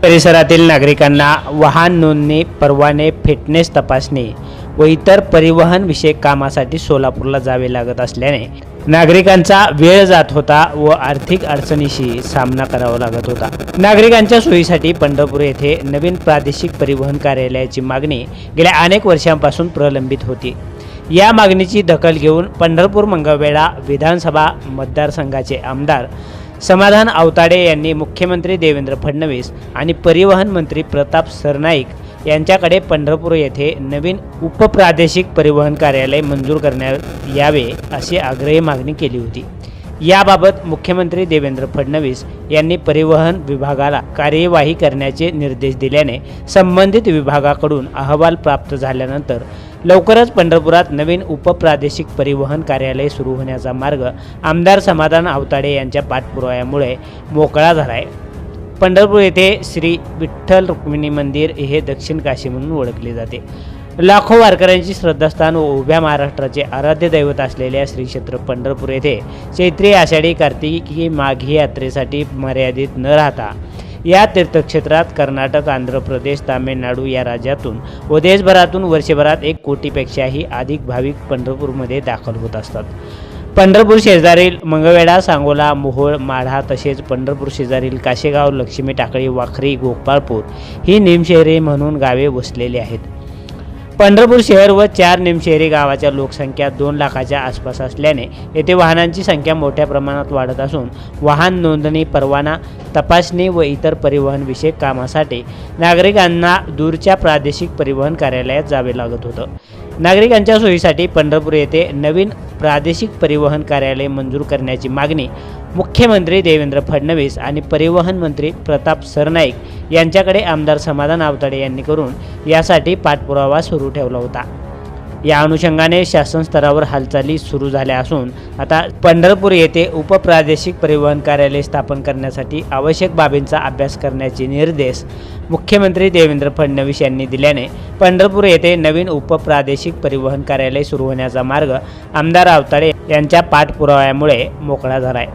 परिसरातील नागरिकांना वाहन नोंदणी, परवाने, फिटनेस तपासणी व इतर परिवहन विषयक कामासाठी सोलापूरला जावे लागत असल्याने नागरिकांचा वेळ जात होता व आर्थिक अडचणीशी सामना करावा लागत होता। नागरिकांच्या सोयीसाठी पंढरपूर येथे नवीन प्रादेशिक परिवहन कार्यालयाची मागणी गेल्या अनेक वर्षांपासून प्रलंबित होती। या मागणीची दखल घेऊन पंढरपूर मंगळवेढा विधानसभा मतदारसंघाचे आमदार समाधान आवताडे यांनी मुख्यमंत्री देवेंद्र फडणवीस आणि परिवहन मंत्री प्रताप सरनाईक यांच्याकडे पंढरपूर येथे नवीन उपप्रादेशिक परिवहन कार्यालय मंजूर करण्यात यावे अशी आग्रही मागणी केली होती। याबाबत मुख्यमंत्री देवेंद्र फडणवीस यांनी परिवहन विभागाला कार्यवाही करण्याचे निर्देश दिल्याने संबंधित विभागाकडून अहवाल प्राप्त झाल्यानंतर लवकरच पंढरपुरात नवीन उपप्रादेशिक परिवहन कार्यालय सुरू होण्याचा मार्ग आमदार समाधान आवताडे यांच्या पाठपुराव्यामुळे मोकळा झाला आहे। पंढरपूर येथे श्री विठ्ठल रुक्मिणी मंदिर हे दक्षिण काशी म्हणून ओळखले जाते। लाखो वारकऱ्यांची श्रद्धास्थान व उभ्या महाराष्ट्राचे आराध्य दैवत असलेल्या श्री क्षेत्र पंढरपूर येथे चैत्री, आषाढी, कार्तिकी, माघी यात्रेसाठी मर्यादित न राहता या तीर्थक्षेत्रात कर्नाटक, आंध्र प्रदेश, तामिळनाडू या राज्यातून व देशभरातून वर्षभरात 1 कोटीपेक्षाही अधिक भाविक पंढरपूरमध्ये दाखल होत असतात। पंढरपूर शेजारील मंगळवेढा, सांगोला, मोहोळ, माढा तसेच पंढरपूर शेजारील काशेगाव, लक्ष्मी, टाकळी, वाखरी, गोपाळपूर ही निमशहरे म्हणून गावे वसलेली आहेत। पंढरपूर शहर व 4 निमशहरी गावाच्या लोकसंख्या 2 लाखाच्या आसपास असल्याने येथे वाहनांची संख्या मोठ्या प्रमाणात वाढत असून वाहन नोंदणी, परवाना, तपासणी व इतर परिवहन विषयक कामासाठी नागरिकांना दूरच्या प्रादेशिक परिवहन कार्यालयात जावे लागत होतं। नागरिकांच्या सोयीसाठी पंढरपूर येथे नवीन प्रादेशिक परिवहन कार्यालय मंजूर करण्याची मागणी मुख्यमंत्री देवेंद्र फडणवीस आणि परिवहन मंत्री प्रताप सरनाईक यांच्याकडे आमदार समाधान आवताडे यांनी करून यासाठी पाठपुरावा सुरू ठेवला होता। या अनुषंगाने शासन स्तरावर हालचाली सुरू झाल्या असून आता पंढरपूर येथे उपप्रादेशिक परिवहन कार्यालय स्थापन करण्यासाठी आवश्यक बाबींचा अभ्यास करण्याचे निर्देश मुख्यमंत्री देवेंद्र फडणवीस यांनी दिल्याने पंढरपूर येथे नवीन उपप्रादेशिक परिवहन कार्यालय सुरू होण्याचा मार्ग आमदार आवताडे यांच्या पाठपुराव्यामुळे मोकळा झाला आहे।